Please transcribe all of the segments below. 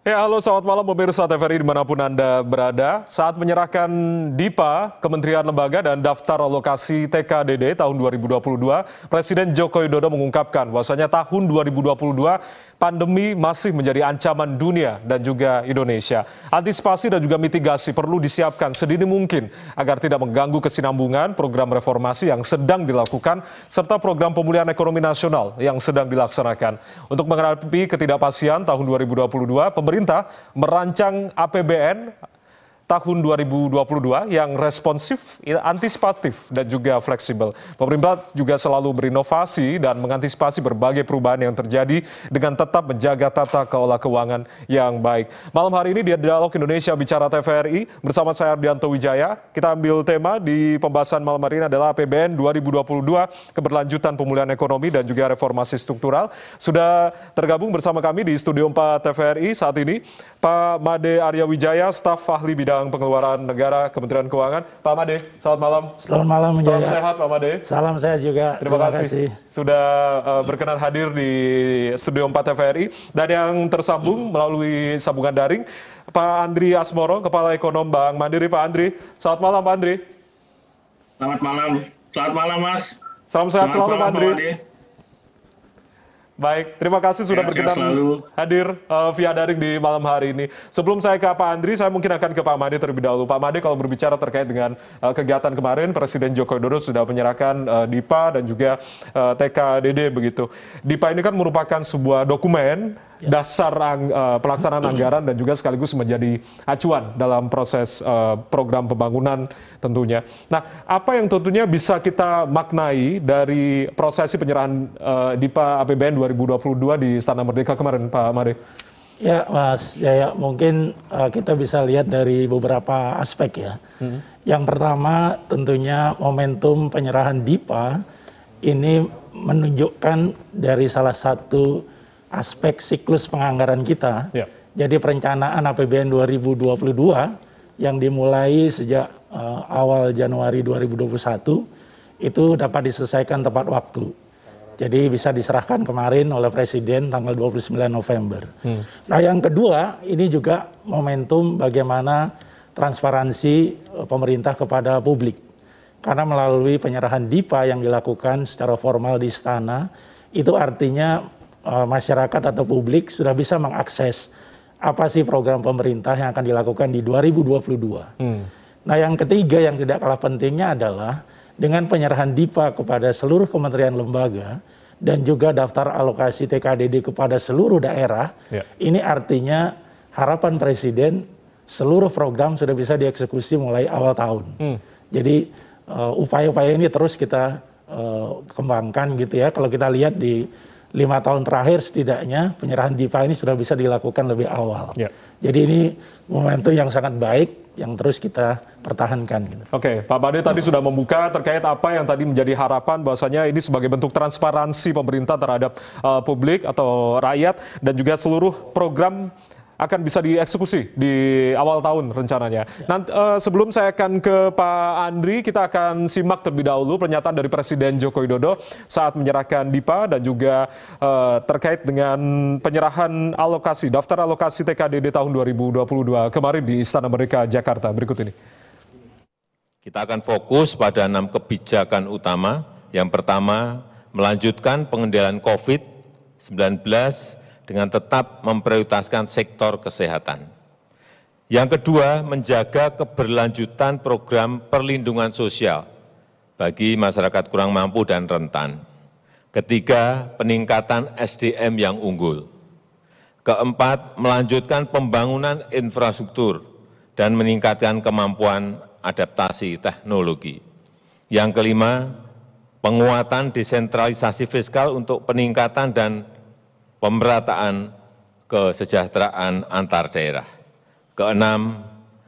Ya, halo selamat malam pemirsa TVRI dimanapun Anda berada. Saat menyerahkan DIPA, Kementerian Lembaga dan Daftar Alokasi TKDD tahun 2022, Presiden Joko Widodo mengungkapkan bahwasanya tahun 2022 pandemi masih menjadi ancaman dunia dan juga Indonesia. Antisipasi dan juga mitigasi perlu disiapkan sedini mungkin agar tidak mengganggu kesinambungan program reformasi yang sedang dilakukan serta program pemulihan ekonomi nasional yang sedang dilaksanakan. Untuk menghadapi ketidakpastian tahun 2022, pemerintah merancang APBN tahun 2022 yang responsif, antisipatif, dan juga fleksibel. Pemerintah juga selalu berinovasi dan mengantisipasi berbagai perubahan yang terjadi dengan tetap menjaga tata kelola keuangan yang baik. Malam hari ini di Dialog Indonesia Bicara TVRI bersama saya Ardianto Wijaya. Kita ambil tema di pembahasan malam hari ini adalah APBN 2022, keberlanjutan pemulihan ekonomi dan juga reformasi struktural. Sudah tergabung bersama kami di Studio 4 TVRI saat ini Pak Made Arya Wijaya, staf ahli bidang pengeluaran negara Kementerian Keuangan. Pak Made, selamat malam. Selamat malam, Wijaya. Salam sehat, Pak Made. Salam sehat juga. Terima kasih sudah berkenan hadir di Studio 4 TVRI. Dan yang tersambung melalui sambungan daring, Pak Andri Asmoro, Kepala Ekonom Bank Mandiri. Pak Andri, selamat malam Pak Andri. Selamat malam. Selamat malam, Mas. Salam sehat selalu Pak Andri. Baik, terima kasih sudah berkenan hadir via daring di malam hari ini. Sebelum saya ke Pak Andri, saya mungkin akan ke Pak Made terlebih dahulu. Pak Made, kalau berbicara terkait dengan kegiatan kemarin, Presiden Joko Widodo sudah menyerahkan DIPA dan juga TKDD begitu. DIPA ini kan merupakan sebuah dokumen dasar pelaksanaan anggaran dan juga sekaligus menjadi acuan dalam proses program pembangunan tentunya. Nah, apa yang tentunya bisa kita maknai dari prosesi penyerahan DIPA APBN 2022 di Istana Merdeka kemarin, Pak Made? Ya, Mas Yaya, mungkin kita bisa lihat dari beberapa aspek ya. Yang pertama tentunya momentum penyerahan DIPA ini menunjukkan dari salah satu aspek siklus penganggaran kita. Ya. Jadi perencanaan APBN 2022 yang dimulai sejak awal Januari 2021 itu dapat diselesaikan tepat waktu. Jadi bisa diserahkan kemarin oleh Presiden tanggal 29 November. Nah yang kedua, ini juga momentum bagaimana transparansi pemerintah kepada publik. Karena melalui penyerahan DIPA yang dilakukan secara formal di Istana, itu artinya masyarakat atau publik sudah bisa mengakses apa sih program pemerintah yang akan dilakukan di 2022. Nah yang ketiga yang tidak kalah pentingnya adalah dengan penyerahan DIPA kepada seluruh kementerian lembaga dan juga daftar alokasi TKDD kepada seluruh daerah, ini artinya harapan Presiden seluruh program sudah bisa dieksekusi mulai awal tahun. Jadi upaya-upaya ini terus kita kembangkan gitu ya. Kalau kita lihat di 5 tahun terakhir setidaknya penyerahan DIPA ini sudah bisa dilakukan lebih awal. Jadi ini momentum yang sangat baik yang terus kita pertahankan. Gitu. Oke, Pak Made tadi sudah membuka terkait apa yang tadi menjadi harapan bahwasanya ini sebagai bentuk transparansi pemerintah terhadap publik atau rakyat dan juga seluruh program akan bisa dieksekusi di awal tahun rencananya. Nanti, sebelum saya akan ke Pak Andri, kita akan simak terlebih dahulu pernyataan dari Presiden Joko Widodo saat menyerahkan DIPA dan juga terkait dengan penyerahan alokasi, daftar alokasi TKDD tahun 2022 kemarin di Istana Merdeka, Jakarta. Berikut ini. Kita akan fokus pada 6 kebijakan utama. Yang pertama, melanjutkan pengendalian COVID-19 dengan tetap memprioritaskan sektor kesehatan. Yang kedua, menjaga keberlanjutan program perlindungan sosial bagi masyarakat kurang mampu dan rentan. Ketiga, peningkatan SDM yang unggul. Keempat, melanjutkan pembangunan infrastruktur dan meningkatkan kemampuan adaptasi teknologi. Yang kelima, penguatan desentralisasi fiskal untuk peningkatan dan pemerataan kesejahteraan antar daerah. Keenam,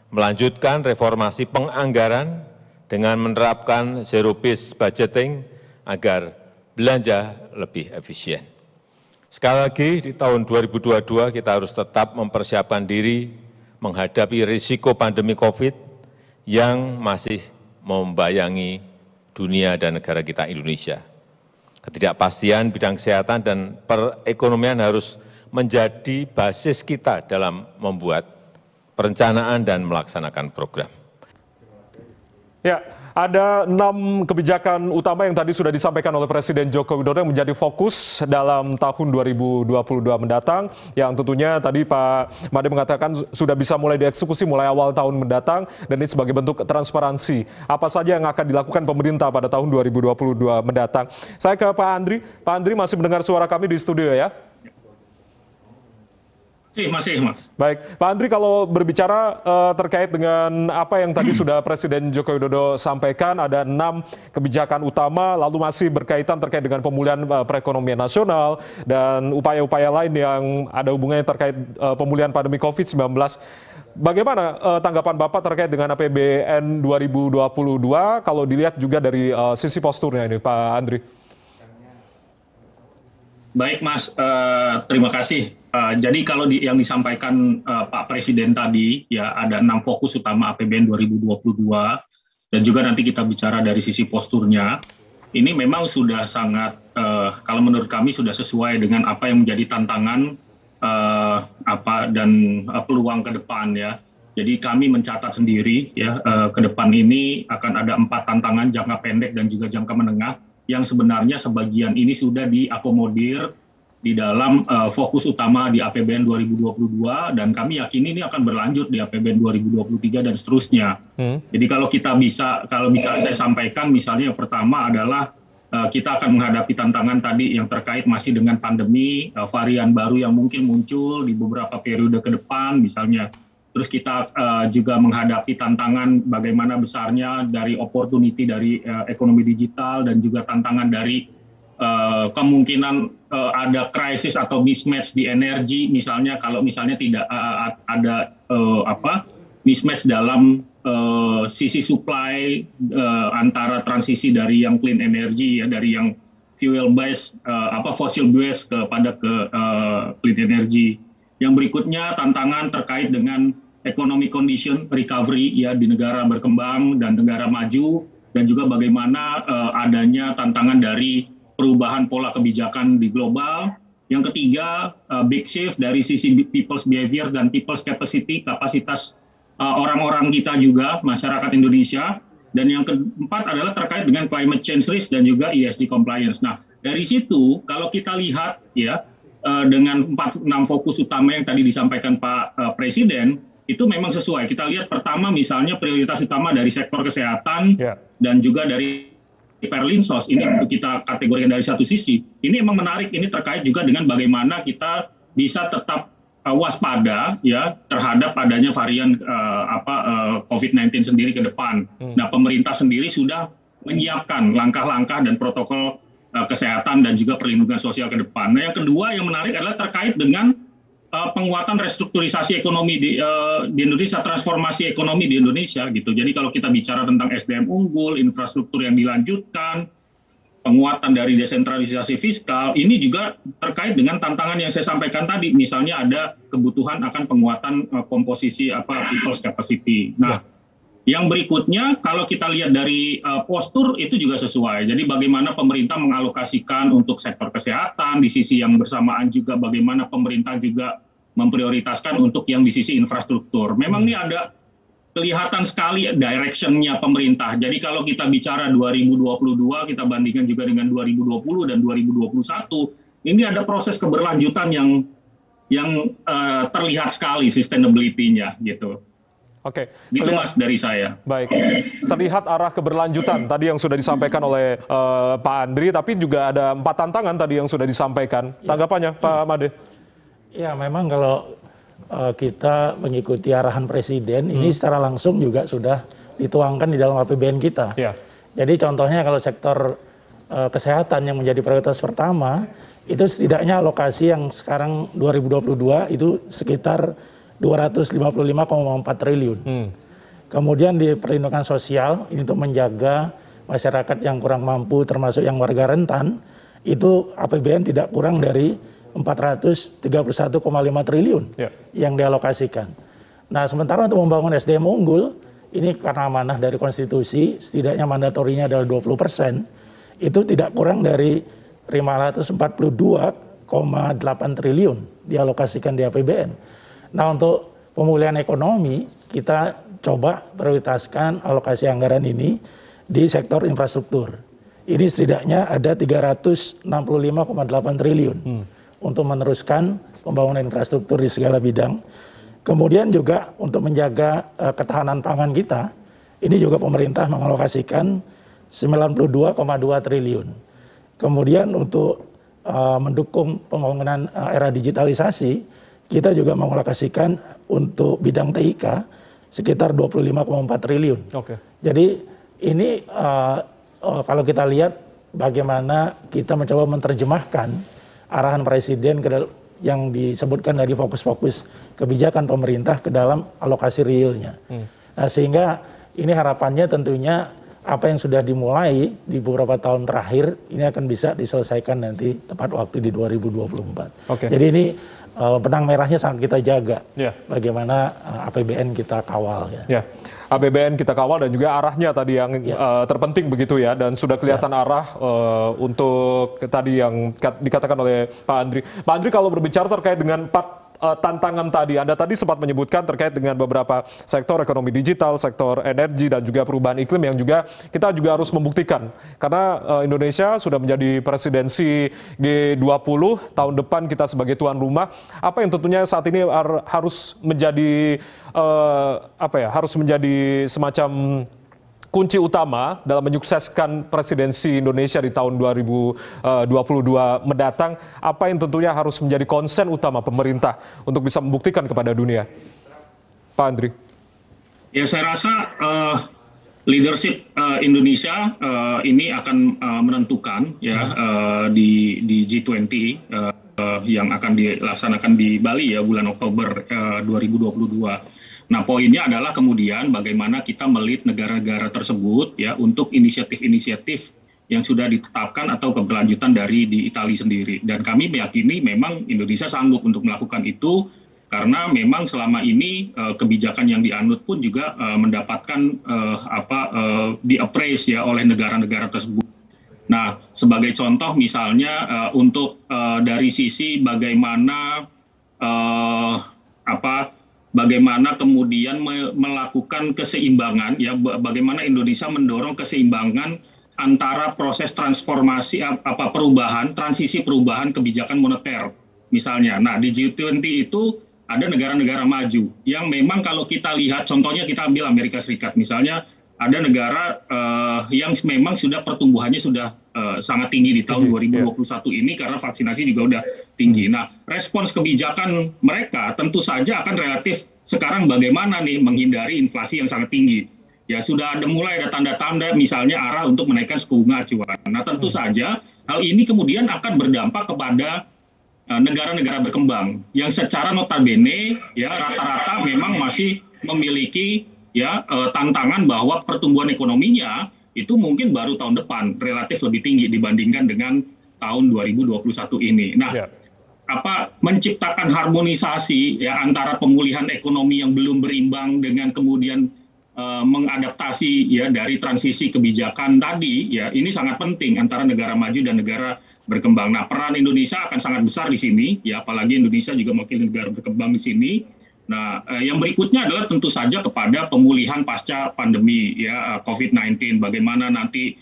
melanjutkan reformasi penganggaran dengan menerapkan zero-based budgeting agar belanja lebih efisien. Sekali lagi, di tahun 2022 kita harus tetap mempersiapkan diri menghadapi risiko pandemi COVID yang masih membayangi dunia dan negara kita Indonesia. Ketidakpastian bidang kesehatan dan perekonomian harus menjadi basis kita dalam membuat perencanaan dan melaksanakan program. Ya, ada 6 kebijakan utama yang tadi sudah disampaikan oleh Presiden Joko Widodo yang menjadi fokus dalam tahun 2022 mendatang. Yang tentunya tadi Pak Made mengatakan sudah bisa mulai dieksekusi mulai awal tahun mendatang dan ini sebagai bentuk transparansi. Apa saja yang akan dilakukan pemerintah pada tahun 2022 mendatang. Saya ke Pak Andri. Pak Andri masih mendengar suara kami di studio ya? Masih, Mas. Baik, Pak Andri, kalau berbicara terkait dengan apa yang tadi sudah Presiden Joko Widodo sampaikan, ada 6 kebijakan utama, lalu masih berkaitan terkait dengan pemulihan perekonomian nasional dan upaya-upaya lain yang ada hubungannya terkait pemulihan pandemi COVID-19. Bagaimana tanggapan Bapak terkait dengan APBN 2022 kalau dilihat juga dari sisi posturnya ini, Pak Andri? Baik, Mas. Terima kasih. Jadi kalau yang disampaikan Pak Presiden tadi, ya ada 6 fokus utama APBN 2022, dan juga nanti kita bicara dari sisi posturnya, ini memang sudah sangat, kalau menurut kami sudah sesuai dengan apa yang menjadi tantangan dan peluang ke depan ya. Jadi kami mencatat sendiri ya ke depan ini akan ada 4 tantangan jangka pendek dan juga jangka menengah yang sebenarnya sebagian ini sudah diakomodir di dalam fokus utama di APBN 2022 dan kami yakini ini akan berlanjut di APBN 2023 dan seterusnya. Jadi kalau bisa saya sampaikan misalnya yang pertama adalah kita akan menghadapi tantangan tadi yang terkait masih dengan pandemi, varian baru yang mungkin muncul di beberapa periode ke depan misalnya. Terus kita juga menghadapi tantangan bagaimana besarnya dari opportunity dari ekonomi digital dan juga tantangan dari kemungkinan ada krisis atau mismatch di energi misalnya kalau misalnya tidak ada mismatch dalam sisi supply antara transisi dari yang clean energy ya dari yang fuel based fossil based kepada clean energy. Yang berikutnya tantangan terkait dengan economic condition recovery ya di negara berkembang dan negara maju dan juga bagaimana adanya tantangan dari perubahan pola kebijakan di global. Yang ketiga, big shift dari sisi people's behavior dan people's capacity, kapasitas orang-orang kita juga, masyarakat Indonesia. Dan yang keempat adalah terkait dengan climate change risk dan juga ESG compliance. Nah, dari situ kalau kita lihat ya, dengan 6 fokus utama yang tadi disampaikan Pak Presiden, itu memang sesuai. Kita lihat pertama misalnya prioritas utama dari sektor kesehatan dan juga dari Perlinsos ini kita kategorikan dari satu sisi. Ini memang menarik, ini terkait juga dengan bagaimana kita bisa tetap waspada ya terhadap adanya varian COVID-19 sendiri ke depan. Nah, pemerintah sendiri sudah menyiapkan langkah-langkah dan protokol kesehatan dan juga perlindungan sosial ke depan. Nah, yang kedua yang menarik adalah terkait dengan penguatan restrukturisasi ekonomi di Indonesia, transformasi ekonomi di Indonesia gitu. Jadi kalau kita bicara tentang SDM unggul, infrastruktur yang dilanjutkan, penguatan dari desentralisasi fiskal, ini juga terkait dengan tantangan yang saya sampaikan tadi. Misalnya ada kebutuhan akan penguatan komposisi people's capacity. Nah, yang berikutnya kalau kita lihat dari postur itu juga sesuai. Jadi bagaimana pemerintah mengalokasikan untuk sektor kesehatan, di sisi yang bersamaan juga bagaimana pemerintah juga memprioritaskan untuk yang di sisi infrastruktur. Memang ini ada kelihatan sekali direction-nya pemerintah. Jadi kalau kita bicara 2022, kita bandingkan juga dengan 2020 dan 2021, ini ada proses keberlanjutan yang terlihat sekali sustainability-nya gitu. Oke, gitu Mas dari saya. Baik, terlihat arah keberlanjutan tadi yang sudah disampaikan oleh Pak Andri, tapi juga ada 4 tantangan tadi yang sudah disampaikan. Tanggapannya Pak Made? Ya, memang kalau kita mengikuti arahan Presiden, ini secara langsung juga sudah dituangkan di dalam APBN kita. Jadi contohnya kalau sektor kesehatan yang menjadi prioritas pertama, itu setidaknya alokasi yang sekarang 2022 itu sekitar 255,4 triliun. Kemudian di perlindungan sosial, ini untuk menjaga masyarakat yang kurang mampu termasuk yang warga rentan, itu APBN tidak kurang dari 431,5 triliun yang dialokasikan. Nah, sementara untuk membangun SDM unggul, ini karena amanah dari konstitusi, setidaknya mandatorinya adalah 20%, itu tidak kurang dari 542,8 triliun dialokasikan di APBN. Nah, untuk pemulihan ekonomi, kita coba prioritaskan alokasi anggaran ini di sektor infrastruktur. Ini setidaknya ada 365,8 triliun untuk meneruskan pembangunan infrastruktur di segala bidang. Kemudian juga untuk menjaga ketahanan pangan kita, ini juga pemerintah mengalokasikan 92,2 triliun. Kemudian untuk mendukung pembangunan era digitalisasi, kita juga mengalokasikan untuk bidang TIK sekitar 25,4 triliun. Jadi ini kalau kita lihat bagaimana kita mencoba menerjemahkan arahan Presiden yang disebutkan dari fokus-fokus kebijakan pemerintah ke dalam alokasi realnya. Nah, sehingga ini harapannya tentunya apa yang sudah dimulai di beberapa tahun terakhir ini akan bisa diselesaikan nanti tepat waktu di 2024. Jadi ini benang merahnya sangat kita jaga. Bagaimana APBN kita kawal. APBN kita kawal dan juga arahnya tadi yang terpenting begitu ya, dan sudah kelihatan arah untuk tadi yang dikatakan oleh Pak Andri. Pak Andri, kalau berbicara terkait dengan 4 tantangan tadi, Anda tadi sempat menyebutkan terkait dengan beberapa sektor ekonomi digital, sektor energi dan juga perubahan iklim yang juga kita juga harus membuktikan. Karena Indonesia sudah menjadi presidensi G20, tahun depan kita sebagai tuan rumah. Apa yang tentunya saat ini harus menjadi harus menjadi semacam kunci utama dalam menyukseskan presidensi Indonesia di tahun 2022 mendatang, apa yang tentunya harus menjadi konsen utama pemerintah untuk bisa membuktikan kepada dunia? Pak Andri. Ya, saya rasa leadership Indonesia ini akan menentukan ya di G20 yang akan dilaksanakan di Bali ya bulan Oktober 2022. Nah, poinnya adalah kemudian bagaimana kita melihat negara-negara tersebut ya untuk inisiatif-inisiatif yang sudah ditetapkan atau keberlanjutan dari di Italia sendiri. Dan kami meyakini memang Indonesia sanggup untuk melakukan itu karena memang selama ini kebijakan yang dianut pun juga mendapatkan di-appraise ya oleh negara-negara tersebut. Nah, sebagai contoh misalnya untuk dari sisi bagaimana bagaimana kemudian melakukan keseimbangan ya, bagaimana Indonesia mendorong keseimbangan antara proses transformasi transisi perubahan kebijakan moneter misalnya. Nah, di G20 itu ada negara-negara maju yang memang kalau kita lihat contohnya kita ambil Amerika Serikat misalnya, ada negara yang memang sudah pertumbuhannya sudah sangat tinggi di tahun 2021 ini karena vaksinasi juga udah tinggi. Nah, respons kebijakan mereka tentu saja akan relatif sekarang bagaimana nih menghindari inflasi yang sangat tinggi. Ya, sudah mulai ada tanda-tanda misalnya arah untuk menaikkan suku bunga acuan. Nah, tentu saja hal ini kemudian akan berdampak kepada negara-negara berkembang yang secara notabene ya rata-rata memang masih memiliki ya tantangan bahwa pertumbuhan ekonominya itu mungkin baru tahun depan relatif lebih tinggi dibandingkan dengan tahun 2021 ini. Nah, menciptakan harmonisasi ya antara pemulihan ekonomi yang belum berimbang dengan kemudian mengadaptasi ya dari transisi kebijakan tadi ya, ini sangat penting antara negara maju dan negara berkembang. Nah, peran Indonesia akan sangat besar di sini ya, apalagi Indonesia juga mewakili negara berkembang di sini. Nah, yang berikutnya adalah tentu saja kepada pemulihan pasca pandemi ya COVID-19. Bagaimana nanti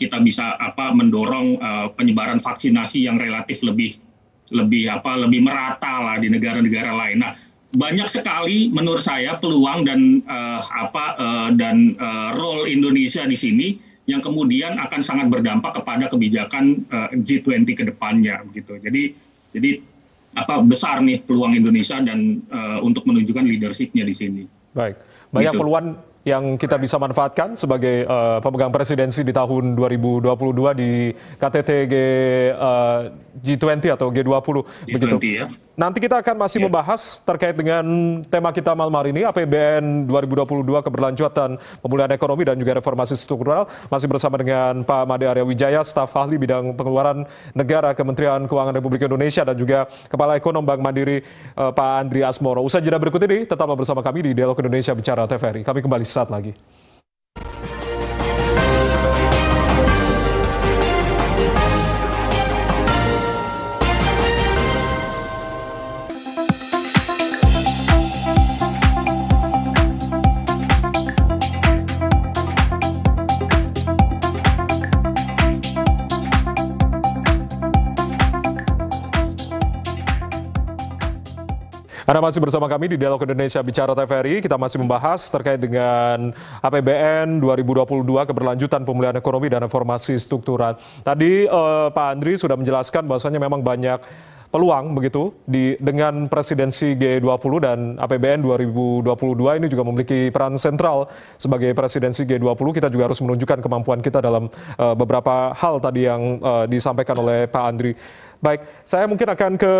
kita bisa mendorong penyebaran vaksinasi yang relatif lebih merata lah di negara-negara lain. Nah, banyak sekali menurut saya peluang dan role Indonesia di sini yang kemudian akan sangat berdampak kepada kebijakan G20 ke depannya begitu. Jadi besar nih peluang Indonesia dan untuk menunjukkan leadership-nya di sini. Baik, banyak peluang yang kita bisa manfaatkan sebagai pemegang presidensi di tahun 2022 di KTT G20 atau G20 begitu. Ya. Nanti kita akan masih membahas terkait dengan tema kita malam hari ini, APBN 2022 keberlanjutan pemulihan ekonomi dan juga reformasi struktural. Masih bersama dengan Pak Made Arya Wijaya, staf ahli bidang pengeluaran negara Kementerian Keuangan Republik Indonesia dan juga Kepala Ekonom Bank Mandiri Pak Andri Asmoro. Usai jeda berikut ini, tetaplah bersama kami di Dialog Indonesia Bicara TVRI. Kami kembali sesaat lagi. Anda masih bersama kami di Dialog Indonesia Bicara TVRI. Kita masih membahas terkait dengan APBN 2022, keberlanjutan pemulihan ekonomi dan reformasi struktural. Tadi Pak Andri sudah menjelaskan bahwasanya memang banyak peluang begitu dengan presidensi G20 dan APBN 2022 ini juga memiliki peran sentral sebagai presidensi G20. Kita juga harus menunjukkan kemampuan kita dalam beberapa hal tadi yang disampaikan oleh Pak Andri. Baik, saya mungkin akan ke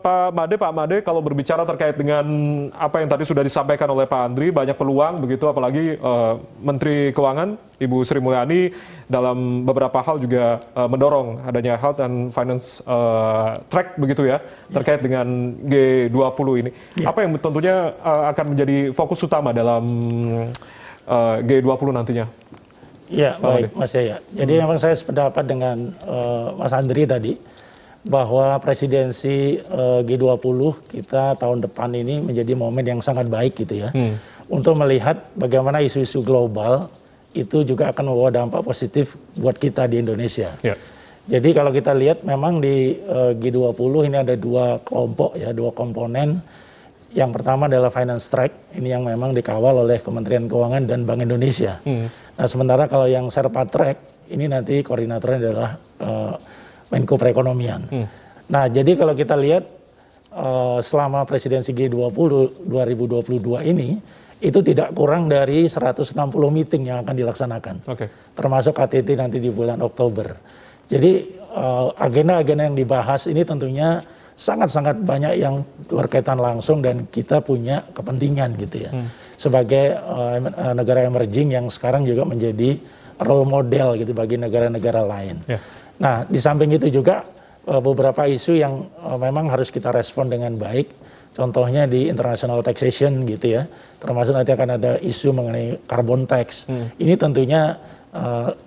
Pak Made. Pak Made, kalau berbicara terkait dengan apa yang tadi sudah disampaikan oleh Pak Andri, banyak peluang begitu, apalagi Menteri Keuangan Ibu Sri Mulyani dalam beberapa hal juga mendorong adanya Health and Finance Track begitu ya, terkait dengan G20 ini. Apa yang tentunya akan menjadi fokus utama dalam G20 nantinya? Ya, baik Mas Yaya. Jadi memang saya sependapat dengan Mas Andri tadi, bahwa presidensi G20 kita tahun depan ini menjadi momen yang sangat baik gitu ya, untuk melihat bagaimana isu-isu global itu juga akan membawa dampak positif buat kita di Indonesia. Yeah. Jadi kalau kita lihat memang di G20 ini ada dua kelompok ya, dua komponen. Yang pertama adalah Finance Track, ini yang memang dikawal oleh Kementerian Keuangan dan Bank Indonesia. Nah sementara kalau yang Sherpa Track, ini nanti koordinatornya adalah Menko Perekonomian. Nah, jadi kalau kita lihat selama presidensi G20 2022 ini, itu tidak kurang dari 160 meeting yang akan dilaksanakan. Termasuk KTT nanti di bulan Oktober. Jadi agenda-agenda yang dibahas ini tentunya sangat-sangat banyak yang berkaitan langsung dan kita punya kepentingan gitu ya. Sebagai negara emerging yang sekarang juga menjadi role model gitu bagi negara-negara lain. Nah, di samping itu juga beberapa isu yang memang harus kita respon dengan baik. Contohnya di international taxation gitu ya. Termasuk nanti akan ada isu mengenai carbon tax. Ini tentunya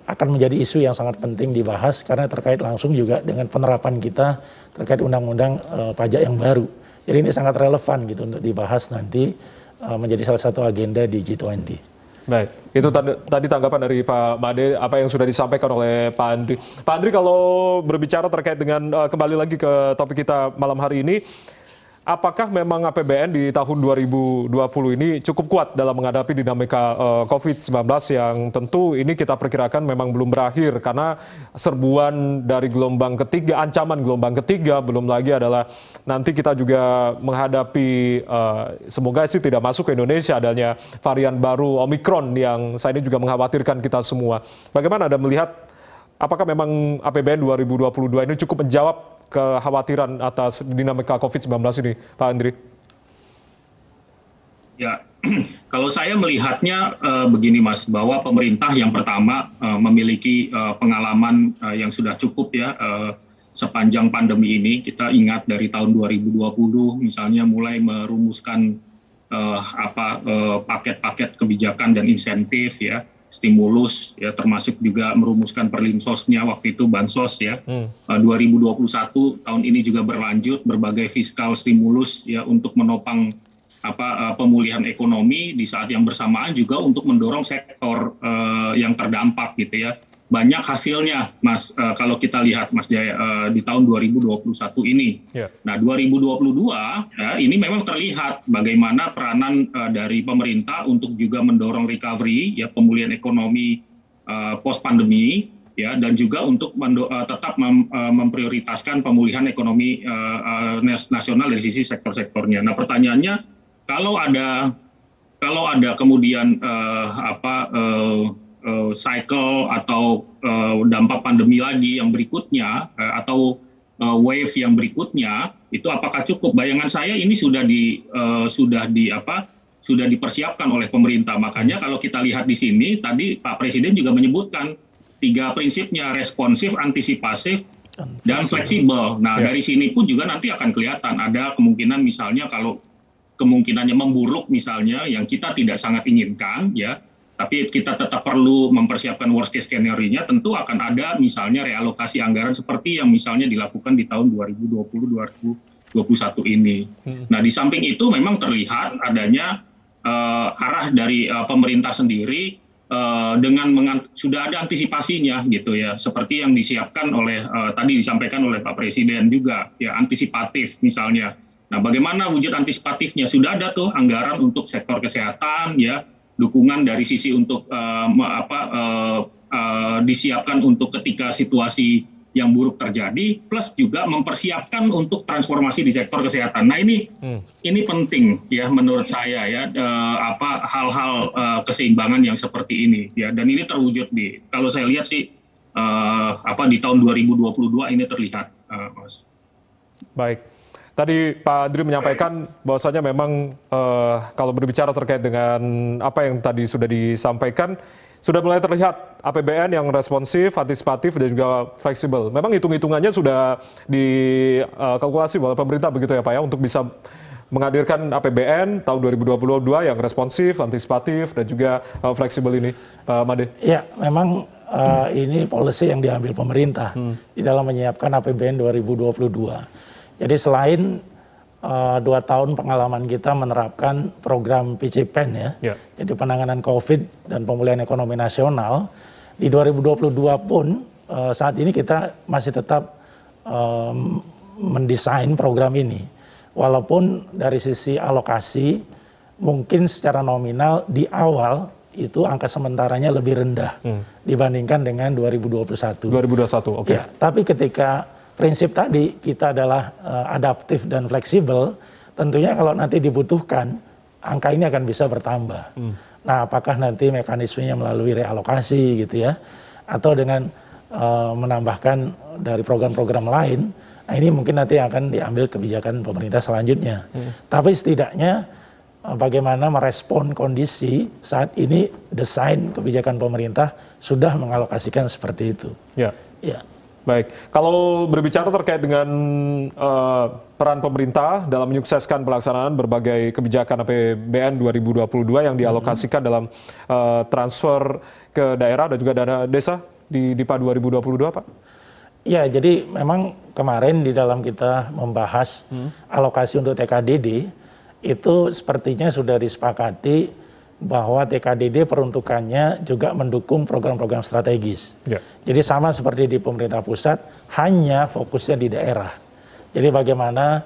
akan menjadi isu yang sangat penting dibahas karena terkait langsung juga dengan penerapan kita terkait undang-undang pajak yang baru. Jadi ini sangat relevan gitu untuk dibahas nanti menjadi salah satu agenda di G20. Baik, itu tadi tanggapan dari Pak Made, apa yang sudah disampaikan oleh Pak Andri. Pak Andri, kalau berbicara terkait dengan, kembali lagi ke topik kita malam hari ini, apakah memang APBN di tahun 2020 ini cukup kuat dalam menghadapi dinamika COVID-19 yang tentu ini kita perkirakan memang belum berakhir karena serbuan dari gelombang ketiga, ancaman gelombang ketiga, belum lagi adalah nanti kita juga menghadapi, semoga sih tidak masuk ke Indonesia adanya varian baru Omicron yang saat ini juga mengkhawatirkan kita semua. Bagaimana Anda melihat apakah memang APBN 2022 ini cukup menjawab kekhawatiran atas dinamika COVID-19 ini, Pak Andri? Ya, kalau saya melihatnya begini Mas, bahwa pemerintah yang pertama memiliki pengalaman yang sudah cukup ya sepanjang pandemi ini. Kita ingat dari tahun 2020 misalnya mulai merumuskan paket-paket kebijakan dan insentif ya, stimulus ya, termasuk juga merumuskan perlinsosnya waktu itu bansos ya. 2021 tahun ini juga berlanjut berbagai fiskal stimulus ya untuk menopang pemulihan ekonomi di saat yang bersamaan juga untuk mendorong sektor yang terdampak gitu ya. Banyak hasilnya Mas kalau kita lihat Mas Jaya di tahun 2021 ini. Nah 2022 ya, ini memang terlihat bagaimana peranan dari pemerintah untuk juga mendorong recovery ya, pemulihan ekonomi post pandemi ya, dan juga untuk tetap memprioritaskan pemulihan ekonomi nasional dari sisi sektor-sektornya. Nah pertanyaannya kalau ada kemudian cycle atau dampak pandemi lagi yang berikutnya atau wave yang berikutnya itu apakah cukup? Bayangan saya ini sudah dipersiapkan oleh pemerintah. Makanya kalau kita lihat di sini tadi Pak Presiden juga menyebutkan 3 prinsipnya, responsif, antisipasif, dan fleksibel. Nah dari sini pun juga nanti akan kelihatan ada kemungkinan misalnya kalau kemungkinannya memburuk misalnya yang kita tidak sangat inginkan ya. Tapi kita tetap perlu mempersiapkan worst case scenario-nya, tentu akan ada misalnya realokasi anggaran seperti yang misalnya dilakukan di tahun 2020-2021 ini. Nah di samping itu memang terlihat adanya arah dari pemerintah sendiri dengan sudah ada antisipasinya gitu ya, seperti yang disiapkan oleh tadi disampaikan oleh Pak Presiden juga ya, antisipatif misalnya Nah, bagaimana wujud antisipatifnya? Sudah ada tuh anggaran untuk sektor kesehatan, ya, dukungan dari sisi untuk disiapkan untuk ketika situasi yang buruk terjadi, plus juga mempersiapkan untuk transformasi di sektor kesehatan. Nah, ini penting ya menurut saya ya, hal-hal keseimbangan yang seperti ini ya, dan ini terwujud kalau saya lihat sih di tahun 2022 ini terlihat, Mas. Baik. Tadi Pak Andri menyampaikan bahwasanya memang kalau berbicara terkait dengan apa yang tadi sudah disampaikan, sudah mulai terlihat APBN yang responsif, antisipatif, dan juga fleksibel. Memang hitung-hitungannya sudah dikalkulasi oleh pemerintah begitu ya Pak ya, untuk bisa menghadirkan APBN tahun 2022 yang responsif, antisipatif, dan juga fleksibel ini, Pak Made. Ya, memang ini policy yang diambil pemerintah di dalam menyiapkan APBN 2022. Jadi selain 2 tahun pengalaman kita menerapkan program PCPEN ya, jadi penanganan COVID dan pemulihan ekonomi nasional, di 2022 pun saat ini kita masih tetap mendesain program ini. Walaupun dari sisi alokasi mungkin secara nominal di awal itu angka sementaranya lebih rendah dibandingkan dengan 2021. 2021, oke. Ya, tapi ketika prinsip tadi kita adalah adaptif dan fleksibel, tentunya kalau nanti dibutuhkan, angka ini akan bisa bertambah. Nah, apakah nanti mekanismenya melalui realokasi gitu ya, atau dengan menambahkan dari program-program lain, nah ini mungkin nanti akan diambil kebijakan pemerintah selanjutnya. Tapi setidaknya bagaimana merespon kondisi saat ini, desain kebijakan pemerintah sudah mengalokasikan seperti itu. Ya. Ya. Baik, kalau berbicara terkait dengan peran pemerintah dalam menyukseskan pelaksanaan berbagai kebijakan APBN 2022 yang dialokasikan dalam transfer ke daerah dan juga dana desa di DIPA 2022, Pak? Ya, jadi memang kemarin di dalam kita membahas alokasi untuk TKDD, itu sepertinya sudah disepakati bahwa TKDD peruntukannya juga mendukung program-program strategis. Ya. Jadi sama seperti di pemerintah pusat, hanya fokusnya di daerah. Jadi bagaimana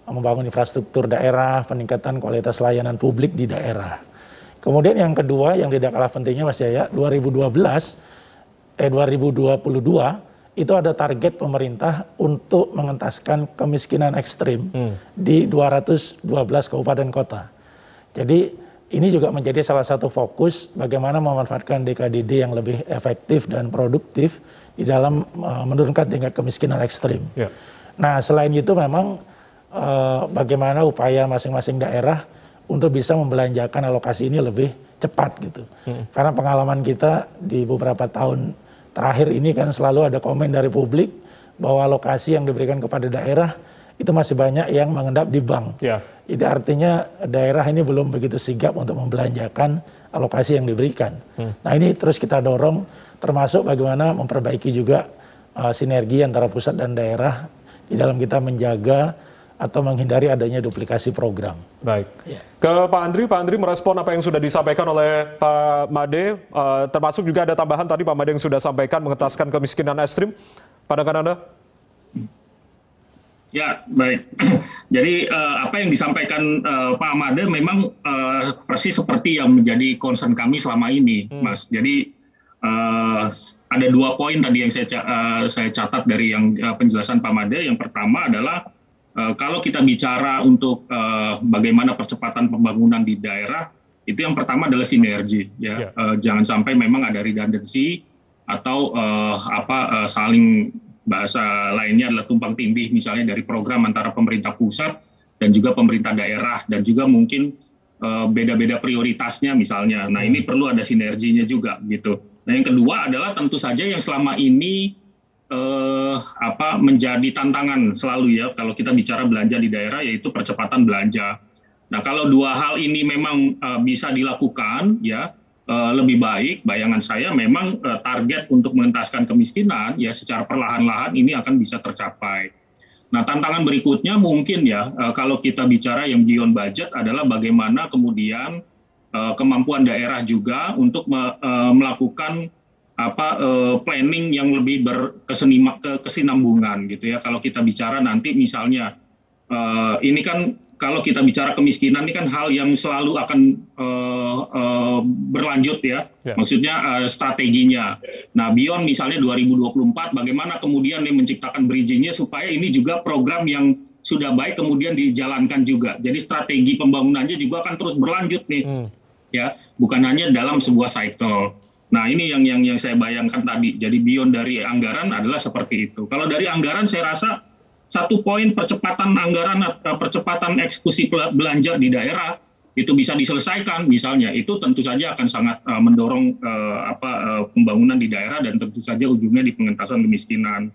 membangun infrastruktur daerah, peningkatan kualitas layanan publik di daerah. Kemudian yang kedua yang tidak kalah pentingnya Mas Jaya, 2022 itu ada target pemerintah untuk mengentaskan kemiskinan ekstrim di 212 kabupaten kota. Jadi ini juga menjadi salah satu fokus bagaimana memanfaatkan DKDD yang lebih efektif dan produktif di dalam menurunkan tingkat kemiskinan ekstrim. Ya. Nah, selain itu memang bagaimana upaya masing-masing daerah untuk bisa membelanjakan alokasi ini lebih cepat gitu. Karena pengalaman kita di beberapa tahun terakhir ini kan selalu ada komen dari publik bahwa alokasi yang diberikan kepada daerah itu masih banyak yang mengendap di bank. Ya. Jadi artinya daerah ini belum begitu sigap untuk membelanjakan alokasi yang diberikan. Nah ini terus kita dorong, termasuk bagaimana memperbaiki juga sinergi antara pusat dan daerah di dalam kita menjaga atau menghindari adanya duplikasi program. Baik. Ya. Ke Pak Andri merespon apa yang sudah disampaikan oleh Pak Made, termasuk juga ada tambahan tadi Pak Made yang sudah sampaikan mengentaskan kemiskinan ekstrim. Pandangan Anda? Ya, baik. Jadi apa yang disampaikan Pak Made memang persis seperti yang menjadi concern kami selama ini, Mas. Jadi ada 2 poin tadi yang saya catat dari yang penjelasan Pak Made. Yang pertama adalah kalau kita bicara untuk bagaimana percepatan pembangunan di daerah, itu yang pertama adalah sinergi. Ya. Jangan sampai memang ada redundancy atau saling, bahasa lainnya adalah tumpang tindih misalnya dari program antara pemerintah pusat dan juga pemerintah daerah, dan juga mungkin beda-beda prioritasnya misalnya. Nah ini perlu ada sinerginya juga gitu. Nah yang kedua adalah tentu saja yang selama ini menjadi tantangan selalu ya kalau kita bicara belanja di daerah, yaitu percepatan belanja. Nah kalau 2 hal ini memang bisa dilakukan ya, lebih baik, bayangan saya memang target untuk mengentaskan kemiskinan ya secara perlahan-lahan ini akan bisa tercapai. Nah tantangan berikutnya mungkin ya kalau kita bicara yang beyond budget adalah bagaimana kemudian kemampuan daerah juga untuk melakukan planning yang lebih berkesinambungan gitu ya. Kalau kita bicara nanti misalnya ini kan kalau kita bicara kemiskinan ini kan hal yang selalu akan berlanjut ya. Maksudnya strateginya. Nah, beyond misalnya 2024, bagaimana kemudian menciptakan bridging-nya supaya ini juga program yang sudah baik kemudian dijalankan juga. Jadi strategi pembangunannya juga akan terus berlanjut nih, ya, bukan hanya dalam sebuah cycle. Nah, ini yang saya bayangkan tadi. Jadi beyond dari anggaran adalah seperti itu. Kalau dari anggaran saya rasa satu poin percepatan anggaran, percepatan eksekusi belanja di daerah itu bisa diselesaikan misalnya, itu tentu saja akan sangat mendorong pembangunan di daerah dan tentu saja ujungnya di pengentasan kemiskinan.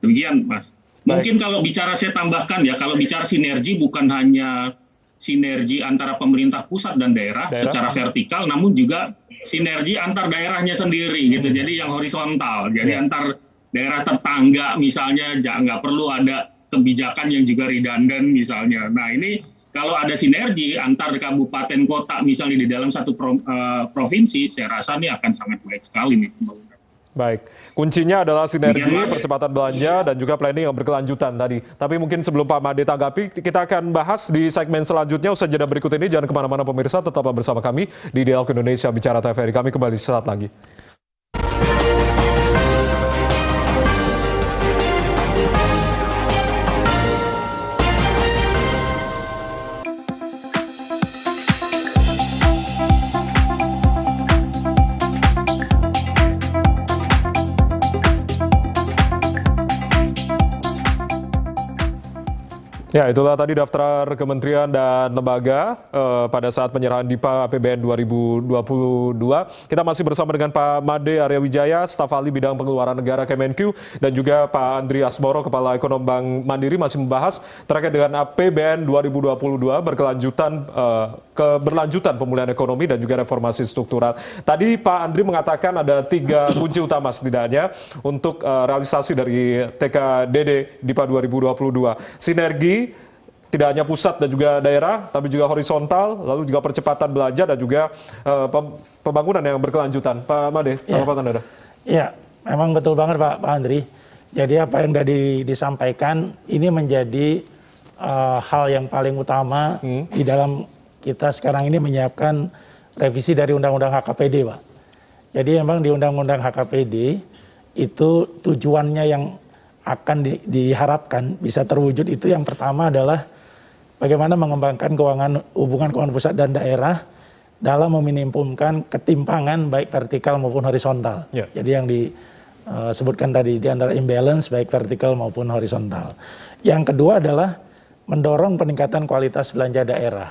Demikian, Mas. Mungkin kalau bicara saya tambahkan ya, kalau bicara sinergi bukan hanya sinergi antara pemerintah pusat dan daerah secara vertikal, namun juga sinergi antar daerahnya sendiri gitu. Jadi yang horizontal, jadi antar daerah tetangga misalnya nggak perlu ada kebijakan yang juga redundant misalnya. Nah, ini kalau ada sinergi antar kabupaten kota misalnya di dalam satu provinsi, saya rasa ini akan sangat baik sekali nih pembangunan. Baik, kuncinya adalah sinergi, percepatan belanja, dan juga planning yang berkelanjutan tadi. Tapi mungkin sebelum Pak Made tanggapi, kita akan bahas di segmen selanjutnya. Usai jeda berikut ini, jangan kemana-mana pemirsa, tetaplah bersama kami di Dialog Indonesia Bicara TVRI. Kami kembali sesaat lagi. Ya, itulah tadi daftar kementerian dan lembaga pada saat penyerahan DIPA APBN 2022. Kita masih bersama dengan Pak Made Arya Wijaya, staf ahli bidang pengeluaran negara Kemenq, dan juga Pak Andri Asmoro, Kepala Ekonom Bank Mandiri, masih membahas terkait dengan APBN 2022 keberlanjutan pemulihan ekonomi dan juga reformasi struktural. Tadi Pak Andri mengatakan ada 3 kunci utama setidaknya untuk realisasi dari TKDD DIPA 2022. Sinergi, tidak hanya pusat dan juga daerah, tapi juga horizontal, lalu juga percepatan belanja dan juga pembangunan yang berkelanjutan. Pak Made, tanggapan Anda? Ya, memang betul banget Pak Andri. Jadi apa yang tadi disampaikan ini menjadi hal yang paling utama di dalam kita sekarang ini menyiapkan revisi dari Undang-Undang HKPD, Pak. Jadi memang di Undang-Undang HKPD itu tujuannya yang akan diharapkan bisa terwujud itu yang pertama adalah bagaimana mengembangkan hubungan keuangan pusat dan daerah dalam meminimumkan ketimpangan baik vertikal maupun horizontal. Jadi yang disebutkan tadi di antara imbalance baik vertikal maupun horizontal. Yang kedua adalah mendorong peningkatan kualitas belanja daerah.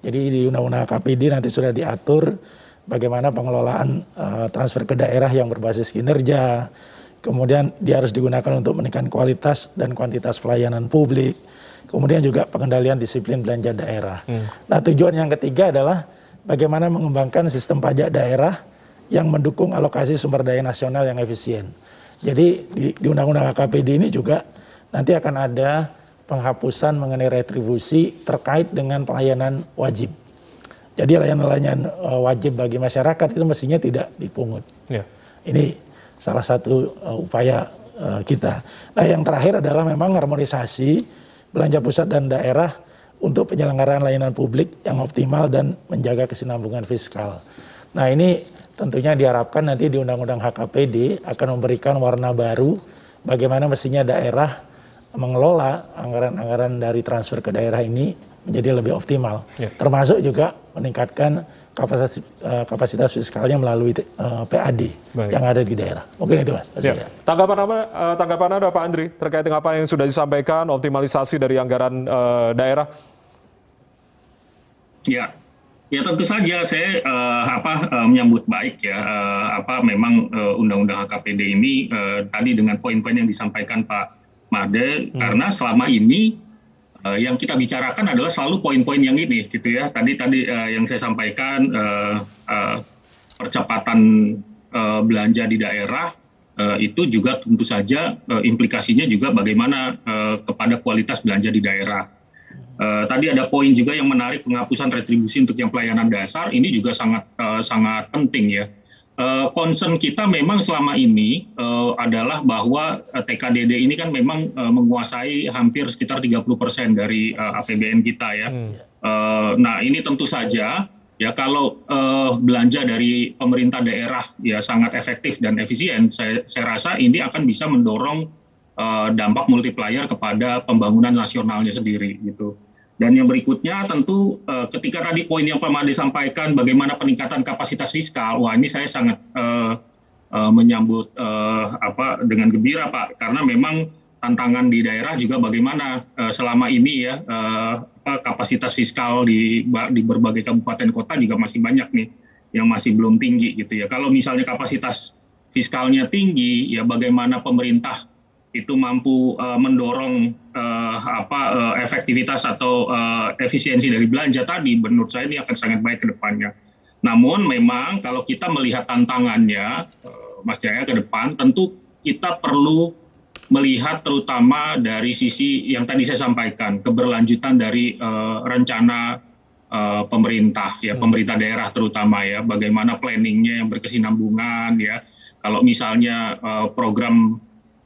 Jadi di Undang-Undang KPD nanti sudah diatur bagaimana pengelolaan transfer ke daerah yang berbasis kinerja. Kemudian dia harus digunakan untuk meningkatkan kualitas dan kuantitas pelayanan publik. Kemudian juga pengendalian disiplin belanja daerah. Nah, tujuan yang ketiga adalah bagaimana mengembangkan sistem pajak daerah yang mendukung alokasi sumber daya nasional yang efisien. Jadi di Undang-Undang KPD ini juga nanti akan ada penghapusan mengenai retribusi terkait dengan pelayanan wajib. Jadi layanan-layanan wajib bagi masyarakat itu mestinya tidak dipungut. Ini salah satu upaya kita. Nah, yang terakhir adalah memang harmonisasi belanja pusat dan daerah untuk penyelenggaraan layanan publik yang optimal dan menjaga kesinambungan fiskal. Nah, ini tentunya diharapkan nanti di Undang-Undang HKPD akan memberikan warna baru bagaimana mestinya daerah mengelola anggaran-anggaran dari transfer ke daerah ini menjadi lebih optimal. Termasuk juga meningkatkan kapasitas fiskalnya melalui PAD yang ada di daerah. Mungkin itu, Mas. Tanggapan Anda, Pak Andri, terkait dengan apa yang sudah disampaikan, optimalisasi dari anggaran daerah? Ya tentu saja saya menyambut baik ya memang Undang-Undang HKPD ini tadi dengan poin-poin yang disampaikan Pak Made, karena selama ini yang kita bicarakan adalah selalu poin-poin yang ini gitu ya. Tadi yang saya sampaikan percepatan belanja di daerah itu juga tentu saja implikasinya juga bagaimana kepada kualitas belanja di daerah. Tadi ada poin juga yang menarik, penghapusan retribusi untuk yang pelayanan dasar, ini juga sangat penting ya. concern kita memang selama ini adalah bahwa TKDD ini kan memang menguasai hampir sekitar 30% dari APBN kita ya. Nah ini tentu saja ya kalau belanja dari pemerintah daerah ya sangat efektif dan efisien, saya rasa ini akan bisa mendorong dampak multiplier kepada pembangunan nasionalnya sendiri gitu. Dan yang berikutnya tentu ketika tadi poin yang Pak Made sampaikan bagaimana peningkatan kapasitas fiskal, wah ini saya sangat menyambut dengan gembira Pak, karena memang tantangan di daerah juga bagaimana selama ini ya kapasitas fiskal di berbagai kabupaten kota juga masih banyak nih yang masih belum tinggi gitu ya. Kalau misalnya kapasitas fiskalnya tinggi ya bagaimana pemerintah itu mampu mendorong efektivitas atau efisiensi dari belanja tadi, menurut saya ini akan sangat baik ke depannya. Namun memang kalau kita melihat tantangannya, Mas Jaya, ke depan, tentu kita perlu melihat terutama dari sisi yang tadi saya sampaikan, keberlanjutan dari rencana pemerintah, ya pemerintah daerah terutama ya, bagaimana planningnya yang berkesinambungan ya. Kalau misalnya program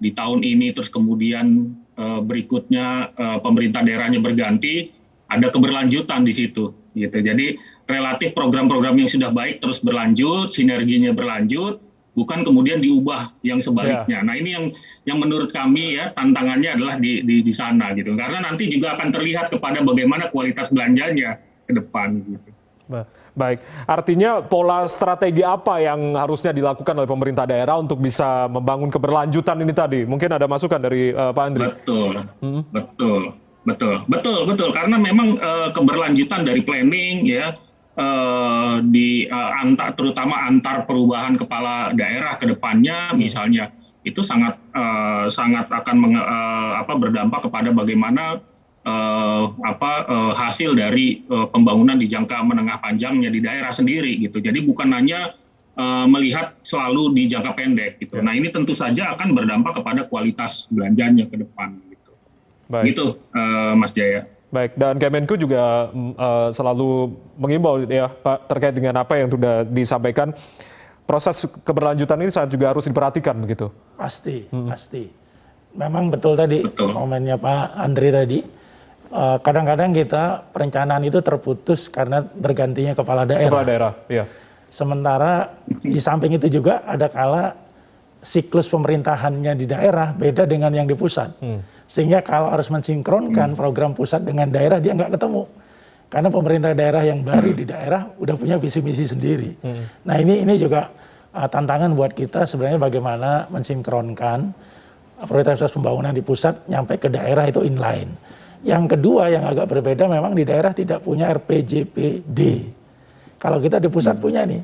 di tahun ini terus kemudian berikutnya pemerintah daerahnya berganti, ada keberlanjutan di situ gitu. Jadi relatif program-program yang sudah baik terus berlanjut, sinerginya berlanjut, bukan kemudian diubah yang sebaliknya. Nah, ini yang menurut kami ya tantangannya adalah di sana gitu. Karena nanti juga akan terlihat kepada bagaimana kualitas belanjanya ke depan gitu. Baik, artinya pola strategi apa yang harusnya dilakukan oleh pemerintah daerah untuk bisa membangun keberlanjutan ini tadi? Mungkin ada masukan dari Pak Andri. Betul. Karena memang keberlanjutan dari planning ya terutama antar perubahan kepala daerah ke depannya misalnya itu sangat akan berdampak kepada bagaimana hasil dari pembangunan di jangka menengah panjangnya di daerah sendiri gitu. Jadi bukan hanya melihat selalu di jangka pendek gitu. Nah, ini tentu saja akan berdampak kepada kualitas belanjanya ke depan gitu. Baik. Gitu Mas Jaya. Baik, dan Kemenku juga selalu mengimbau ya Pak terkait dengan apa yang sudah disampaikan. Proses keberlanjutan ini saat juga harus diperhatikan begitu. Pasti. Memang betul tadi komennya Pak Andri tadi. Kadang-kadang kita perencanaan itu terputus karena bergantinya kepala daerah. Kepala daerah, iya. Sementara di samping itu juga ada kala siklus pemerintahannya di daerah beda dengan yang di pusat. Sehingga kalau harus mensinkronkan program pusat dengan daerah dia nggak ketemu. Karena pemerintah daerah yang baru di daerah udah punya visi misi sendiri. Nah ini juga tantangan buat kita sebenarnya bagaimana mensinkronkan prioritas pembangunan di pusat nyampe ke daerah itu inline. Yang kedua yang agak berbeda memang di daerah tidak punya RPJPD. Kalau kita di pusat punya nih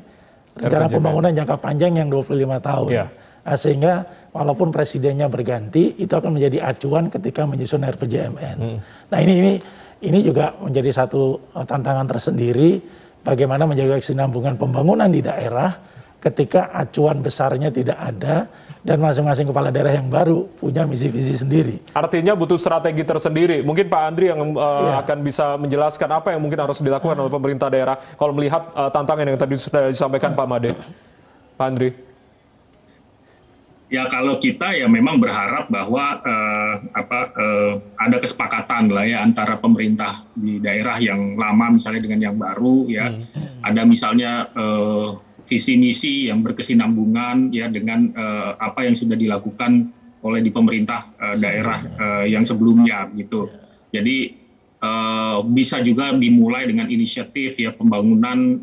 rencana pembangunan jangka panjang yang 25 tahun. Nah, sehingga walaupun presidennya berganti itu akan menjadi acuan ketika menyusun RPJMN. Nah ini juga menjadi satu tantangan tersendiri bagaimana menjaga kesinambungan pembangunan di daerah ketika acuan besarnya tidak ada dan masing-masing kepala daerah yang baru punya misi visi sendiri. Artinya butuh strategi tersendiri. Mungkin Pak Andri yang akan bisa menjelaskan apa yang mungkin harus dilakukan oleh pemerintah daerah kalau melihat tantangan yang tadi sudah disampaikan Pak Made. Pak Andri. Ya kalau kita ya memang berharap bahwa ada kesepakatan lah ya antara pemerintah di daerah yang lama misalnya dengan yang baru ya. Ada misalnya visi misi yang berkesinambungan ya dengan apa yang sudah dilakukan oleh di pemerintah daerah yang sebelumnya gitu. Jadi bisa juga dimulai dengan inisiatif ya pembangunan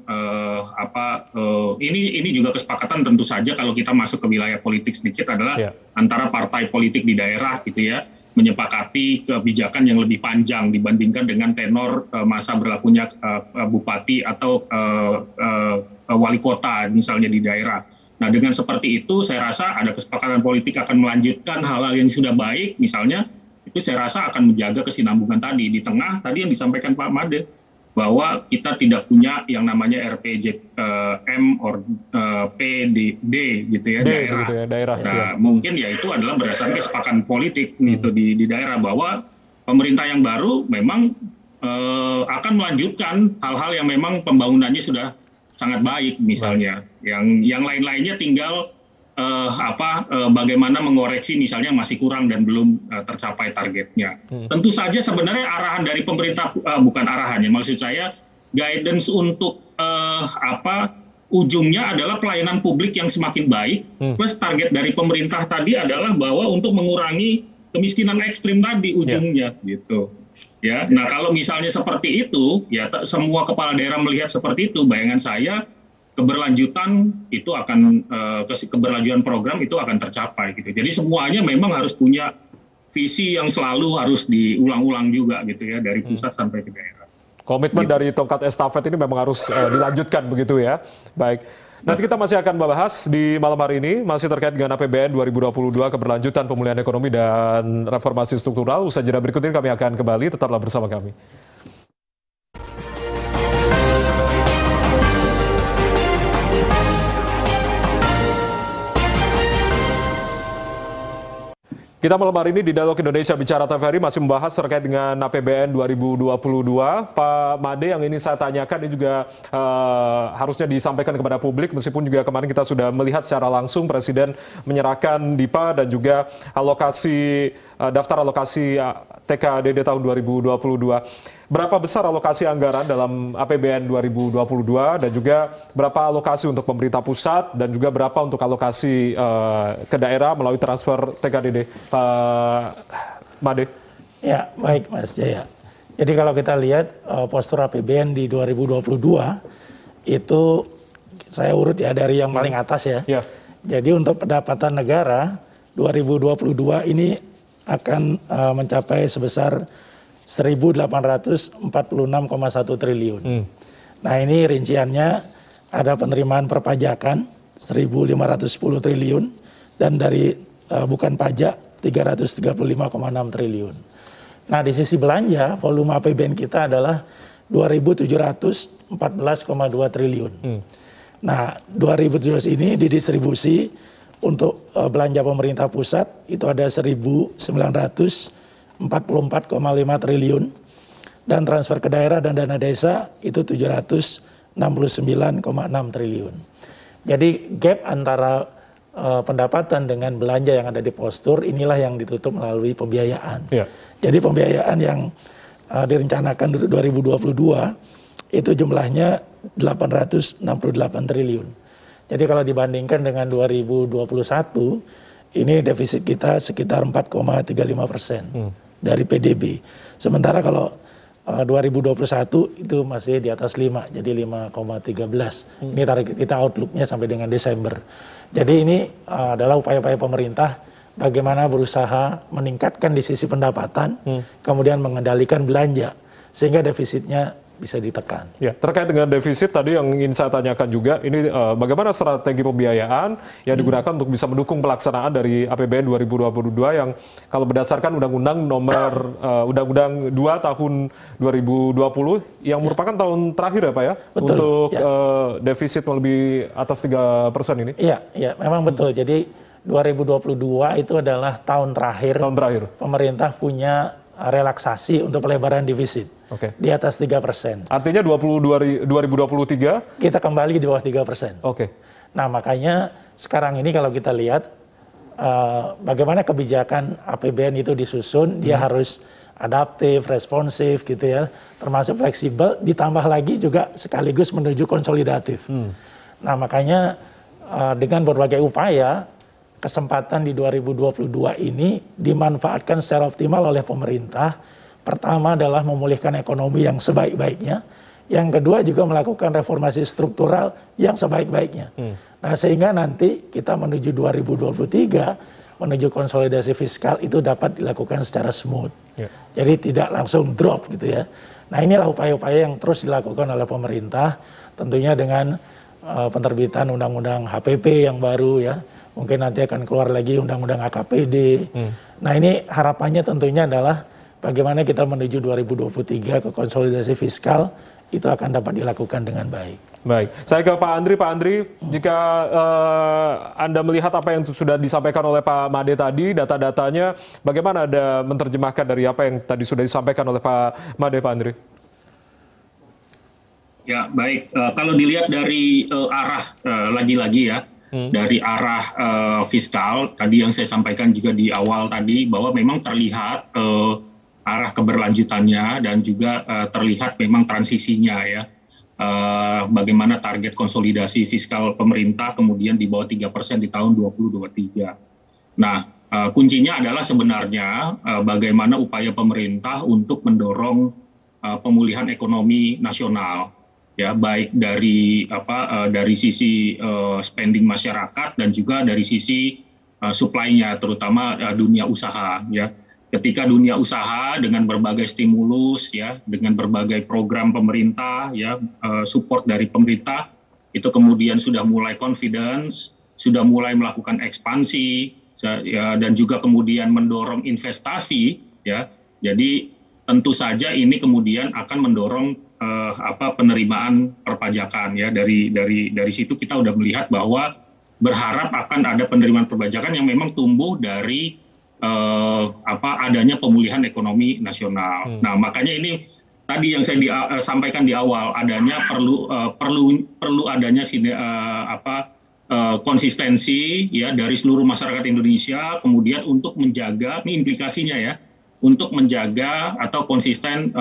ini juga kesepakatan tentu saja kalau kita masuk ke wilayah politik sedikit adalah antara partai politik di daerah gitu ya menyepakati kebijakan yang lebih panjang dibandingkan dengan tenor masa berlakunya bupati atau wali kota misalnya di daerah. Nah dengan seperti itu saya rasa ada kesepakatan politik akan melanjutkan hal-hal yang sudah baik misalnya itu saya rasa akan menjaga kesinambungan tadi. Di tengah tadi yang disampaikan Pak Made bahwa kita tidak punya yang namanya RPJM or PDD gitu ya daerah. Gitu ya, daerah. Nah, mungkin ya itu adalah berdasarkan kesepakatan politik gitu di daerah bahwa pemerintah yang baru memang akan melanjutkan hal-hal yang memang pembangunannya sudah sangat baik misalnya. Yang lain-lainnya tinggal bagaimana mengoreksi misalnya masih kurang dan belum tercapai targetnya. Tentu saja sebenarnya arahan dari pemerintah, bukan arahan ya, maksud saya guidance untuk ujungnya adalah pelayanan publik yang semakin baik, plus target dari pemerintah tadi adalah bahwa untuk mengurangi kemiskinan ekstrim tadi ujungnya gitu. Ya, nah kalau misalnya seperti itu, ya semua kepala daerah melihat seperti itu, bayangan saya keberlanjutan itu akan keberlanjutan program itu akan tercapai gitu. Jadi semuanya memang harus punya visi yang selalu harus diulang-ulang juga gitu ya, dari pusat sampai ke daerah. Komitmen dari tongkat estafet ini memang harus dilanjutkan begitu ya. Baik. Nanti kita masih akan membahas di malam hari ini masih terkait dengan APBN 2022, keberlanjutan pemulihan ekonomi dan reformasi struktural. Usaha jeda berikut ini kami akan kembali, tetaplah bersama kami. Kita malam hari ini di Dialog Indonesia Bicara TVRI masih membahas terkait dengan APBN 2022. Pak Made, yang ini saya tanyakan ini juga harusnya disampaikan kepada publik, meskipun juga kemarin kita sudah melihat secara langsung Presiden menyerahkan DIPA dan juga daftar alokasi TKDD tahun 2022. Berapa besar alokasi anggaran dalam APBN 2022 dan juga berapa alokasi untuk pemerintah pusat dan juga berapa untuk alokasi ke daerah melalui transfer TKDD, Pak Made? Ya, baik Mas Jaya. Jadi kalau kita lihat postur APBN di 2022 itu saya urut ya dari yang paling atas ya. Ya. Jadi untuk pendapatan negara 2022 ini akan mencapai sebesar 1.846,1 triliun. Nah ini rinciannya ada penerimaan perpajakan 1.510 triliun dan dari bukan pajak 335,6 triliun. Nah di sisi belanja volume APBN kita adalah 2.714,2 triliun. Nah 2017 ini didistribusi untuk belanja pemerintah pusat itu ada 1.944,5 triliun dan transfer ke daerah dan dana desa itu 769,6 triliun. Jadi gap antara pendapatan dengan belanja yang ada di postur inilah yang ditutup melalui pembiayaan. Ya. Jadi pembiayaan yang direncanakan untuk 2022 itu jumlahnya 868 triliun. Jadi kalau dibandingkan dengan 2021 ini defisit kita sekitar 4,35% dari PDB. Sementara kalau 2021 itu masih di atas 5, jadi 5,13. Ini target kita outlook-nya sampai dengan Desember. Jadi ini adalah upaya-upaya pemerintah bagaimana berusaha meningkatkan di sisi pendapatan, kemudian mengendalikan belanja, sehingga defisitnya bisa ditekan. Ya, terkait dengan defisit tadi yang ingin saya tanyakan juga, ini bagaimana strategi pembiayaan yang digunakan untuk bisa mendukung pelaksanaan dari APBN 2022 yang kalau berdasarkan Undang-Undang 2 tahun 2020 yang merupakan tahun terakhir ya Pak ya? Betul, untuk defisit lebih atas 3% ini? Iya, memang betul. Jadi 2022 itu adalah tahun terakhir. Pemerintah punya relaksasi untuk pelebaran defisit di atas 3%. Artinya 2023 kita kembali di bawah 3%. Nah makanya sekarang ini kalau kita lihat bagaimana kebijakan APBN itu disusun, dia harus adaptif, responsif gitu ya, termasuk fleksibel, ditambah lagi juga sekaligus menuju konsolidatif. Nah makanya dengan berbagai upaya, kesempatan di 2022 ini dimanfaatkan secara optimal oleh pemerintah. Pertama adalah memulihkan ekonomi yang sebaik-baiknya. Yang kedua juga melakukan reformasi struktural yang sebaik-baiknya. Nah sehingga nanti kita menuju 2023, menuju konsolidasi fiskal itu dapat dilakukan secara smooth. Jadi tidak langsung drop gitu ya. Nah inilah upaya-upaya yang terus dilakukan oleh pemerintah. Tentunya dengan penerbitan undang-undang HPP yang baru ya. Mungkin nanti akan keluar lagi undang-undang AKPD. Nah ini harapannya tentunya adalah bagaimana kita menuju 2023 ke konsolidasi fiskal itu akan dapat dilakukan dengan baik. Baik, saya ke Pak Andri. Pak Andri, jika Anda melihat apa yang sudah disampaikan oleh Pak Made tadi, data-datanya, bagaimana Anda menerjemahkan dari apa yang tadi sudah disampaikan oleh Pak Made, Pak Andri? Ya, baik. Kalau dilihat dari arah lagi-lagi ya, dari arah fiskal, tadi yang saya sampaikan juga di awal tadi, bahwa memang terlihat arah keberlanjutannya dan juga terlihat memang transisinya ya. Bagaimana target konsolidasi fiskal pemerintah kemudian di bawah 3% di tahun 2023. Nah, kuncinya adalah sebenarnya bagaimana upaya pemerintah untuk mendorong pemulihan ekonomi nasional. Ya, baik dari dari sisi spending masyarakat dan juga dari sisi supply-nya, terutama dunia usaha. Ya, ketika dunia usaha dengan berbagai stimulus, ya, dengan berbagai program pemerintah, ya, support dari pemerintah, itu kemudian sudah mulai confidence, sudah mulai melakukan ekspansi, ya, dan juga kemudian mendorong investasi. Ya, jadi tentu saja ini kemudian akan mendorong penerimaan perpajakan ya. Dari situ kita udah melihat bahwa berharap akan ada penerimaan perpajakan yang memang tumbuh dari adanya pemulihan ekonomi nasional. Nah, makanya ini tadi yang saya sampaikan di awal, adanya perlu adanya konsistensi ya dari seluruh masyarakat Indonesia, kemudian untuk menjaga, ini implikasinya ya, untuk menjaga atau konsisten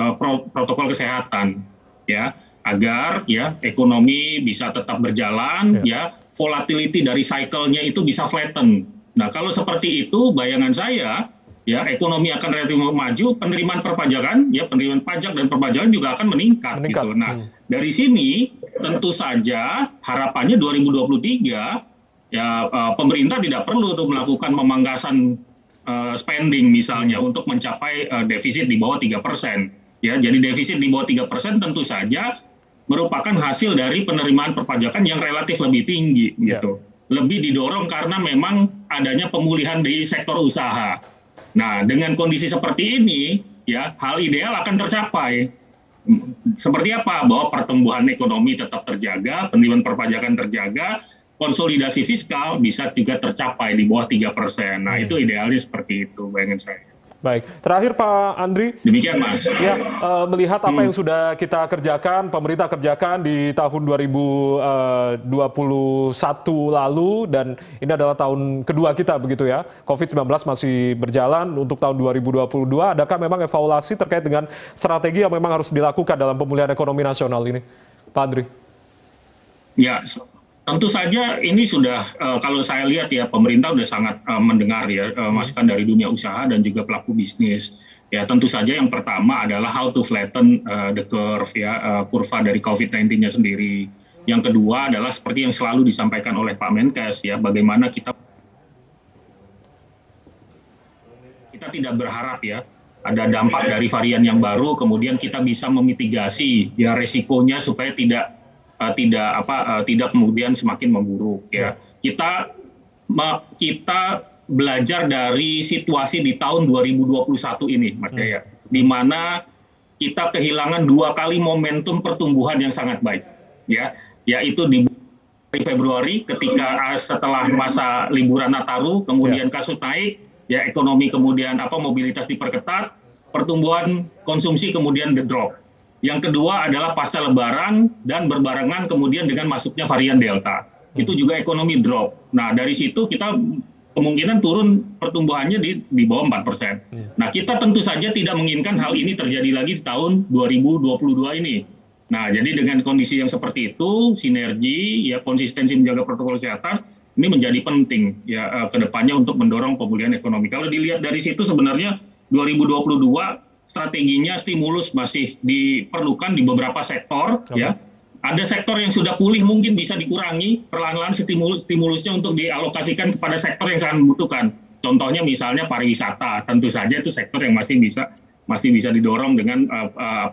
protokol kesehatan ya, agar ya ekonomi bisa tetap berjalan ya, volatility dari cycle-nya itu bisa flatten. Nah, kalau seperti itu bayangan saya ya ekonomi akan relatif maju, penerimaan perpajakan ya, penerimaan pajak dan perpajakan juga akan meningkat. Gitu. Nah, dari sini tentu saja harapannya 2023 ya pemerintah tidak perlu tuh melakukan memangkasan spending misalnya untuk mencapai defisit di bawah 3%. Ya, jadi defisit di bawah 3% tentu saja merupakan hasil dari penerimaan perpajakan yang relatif lebih tinggi gitu. Lebih didorong karena memang adanya pemulihan di sektor usaha. Nah, dengan kondisi seperti ini ya hal ideal akan tercapai. Seperti apa? Bahwa pertumbuhan ekonomi tetap terjaga, penerimaan perpajakan terjaga, konsolidasi fiskal bisa juga tercapai di bawah 3%. Nah, itu idealnya seperti itu, bayangan saya. Baik, terakhir Pak Andri. Demikian Mas. Ya, melihat apa yang sudah kita kerjakan, pemerintah kerjakan di tahun 2021 lalu, dan ini adalah tahun kedua kita begitu ya, COVID-19 masih berjalan untuk tahun 2022, adakah memang evaluasi terkait dengan strategi yang memang harus dilakukan dalam pemulihan ekonomi nasional ini, Pak Andri? Ya, tentu saja ini sudah kalau saya lihat ya pemerintah sudah sangat mendengar ya masukan dari dunia usaha dan juga pelaku bisnis. Ya, tentu saja yang pertama adalah how to flatten the curve ya, kurva dari COVID-19-nya sendiri. Yang kedua adalah seperti yang selalu disampaikan oleh Pak Menkes ya, bagaimana kita tidak berharap ya ada dampak dari varian yang baru, kemudian kita bisa memitigasi ya resikonya supaya tidak kemudian semakin memburuk ya. Kita belajar dari situasi di tahun 2021 ini Mas Yaya, di mana kita kehilangan 2 kali momentum pertumbuhan yang sangat baik ya, yaitu di Februari ketika setelah masa liburan Nataru kemudian kasus naik ya, ekonomi kemudian mobilitas diperketat, pertumbuhan konsumsi kemudian the drop. Yang kedua adalah pasca Lebaran dan berbarengan kemudian dengan masuknya varian Delta. Itu juga ekonomi drop. Nah, dari situ kita kemungkinan turun pertumbuhannya di bawah 4%. Nah, kita tentu saja tidak menginginkan hal ini terjadi lagi di tahun 2022 ini. Nah, jadi dengan kondisi yang seperti itu, sinergi, ya konsistensi menjaga protokol kesehatan, ini menjadi penting ya ke depannya untuk mendorong pemulihan ekonomi. Kalau dilihat dari situ sebenarnya 2022 strateginya stimulus masih diperlukan di beberapa sektor ya. Ada sektor yang sudah pulih mungkin bisa dikurangi perlahan-lahan stimulusnya untuk dialokasikan kepada sektor yang sangat membutuhkan. Contohnya misalnya pariwisata, tentu saja itu sektor yang masih bisa didorong dengan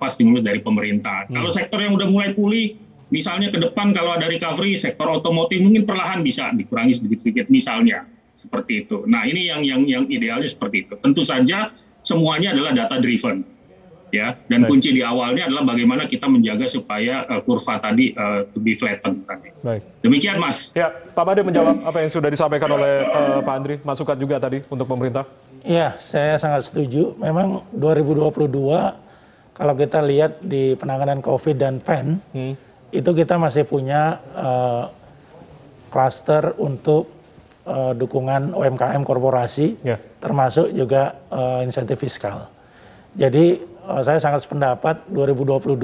stimulus dari pemerintah. Kalau sektor yang udah mulai pulih, misalnya ke depan kalau ada recovery, sektor otomotif mungkin perlahan bisa dikurangi sedikit-sedikit misalnya seperti itu. Nah, ini yang idealnya seperti itu. Tentu saja semuanya adalah data driven ya, dan kunci di awalnya adalah bagaimana kita menjaga supaya kurva tadi to be flatten tadi. Baik. Demikian Mas. Ya, Pak Made menjawab apa yang sudah disampaikan oleh Pak Andri, masukan juga tadi untuk pemerintah. Iya, saya sangat setuju. Memang 2022 kalau kita lihat di penanganan COVID dan PEN, itu kita masih punya klaster untuk dukungan UMKM korporasi, termasuk juga insentif fiskal. Jadi saya sangat sependapat 2022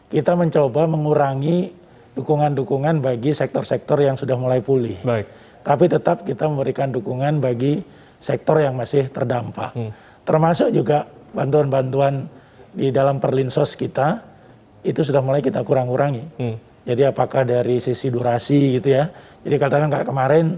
kita mencoba mengurangi dukungan-dukungan bagi sektor-sektor yang sudah mulai pulih. Baik. Tapi tetap kita memberikan dukungan bagi sektor yang masih terdampak. Termasuk juga bantuan-bantuan di dalam perlinsos kita, itu sudah mulai kita kurang-kurangi. Jadi apakah dari sisi durasi gitu ya. Jadi katakan kayak kemarin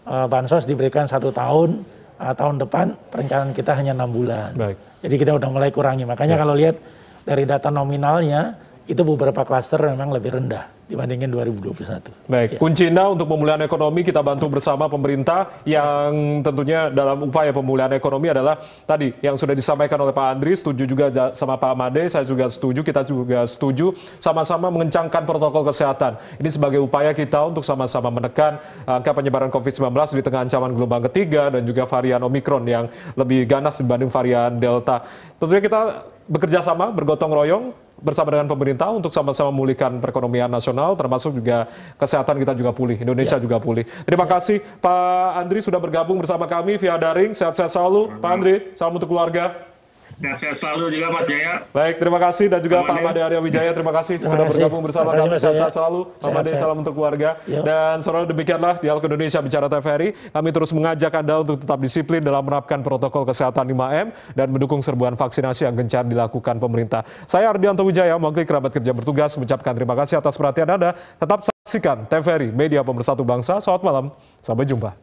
bansos diberikan 1 tahun, tahun depan perencanaan kita hanya 6 bulan. Baik. Jadi kita udah mulai kurangi. Makanya kalau lihat dari data nominalnya, itu beberapa klaster memang lebih rendah dibandingin 2021. Baik, kunci untuk pemulihan ekonomi kita bantu bersama pemerintah yang tentunya dalam upaya pemulihan ekonomi adalah tadi yang sudah disampaikan oleh Pak Andri, setuju juga sama Pak Made, saya juga setuju, kita juga setuju, sama-sama mengencangkan protokol kesehatan. Ini sebagai upaya kita untuk sama-sama menekan angka penyebaran COVID-19 di tengah ancaman gelombang ketiga dan juga varian Omikron yang lebih ganas dibanding varian Delta. Tentunya kita bekerja sama, bergotong royong bersama dengan pemerintah untuk sama-sama memulihkan perekonomian nasional, termasuk juga kesehatan kita juga pulih, Indonesia juga pulih. Terima kasih Pak Andri sudah bergabung bersama kami via daring. Sehat-sehat selalu, Pak Andri. Salam untuk keluarga. Sehat selalu juga Mas Jaya. Baik, terima kasih. Dan juga Pak Made Arya Wijaya, terima kasih sudah bergabung bersama kami. Sehat-sehat selalu, Pak Made, salam untuk keluarga. Dan saudara, demikianlah Dialog Indonesia Bicara TVRI. Kami terus mengajak Anda untuk tetap disiplin dalam menerapkan protokol kesehatan 5M dan mendukung serbuan vaksinasi yang gencar dilakukan pemerintah. Saya Ardianto Wijaya, mewakili kerabat kerja bertugas, mengucapkan terima kasih atas perhatian Anda. Tetap saksikan TVRI, media pemersatu bangsa. Selamat malam, sampai jumpa.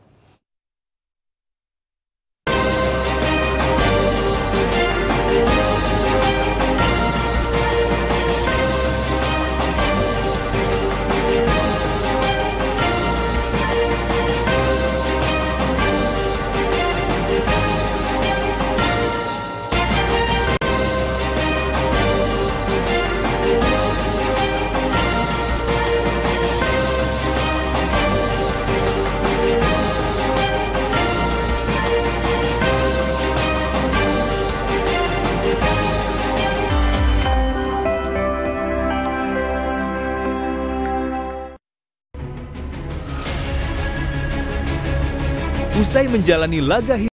Usai menjalani laga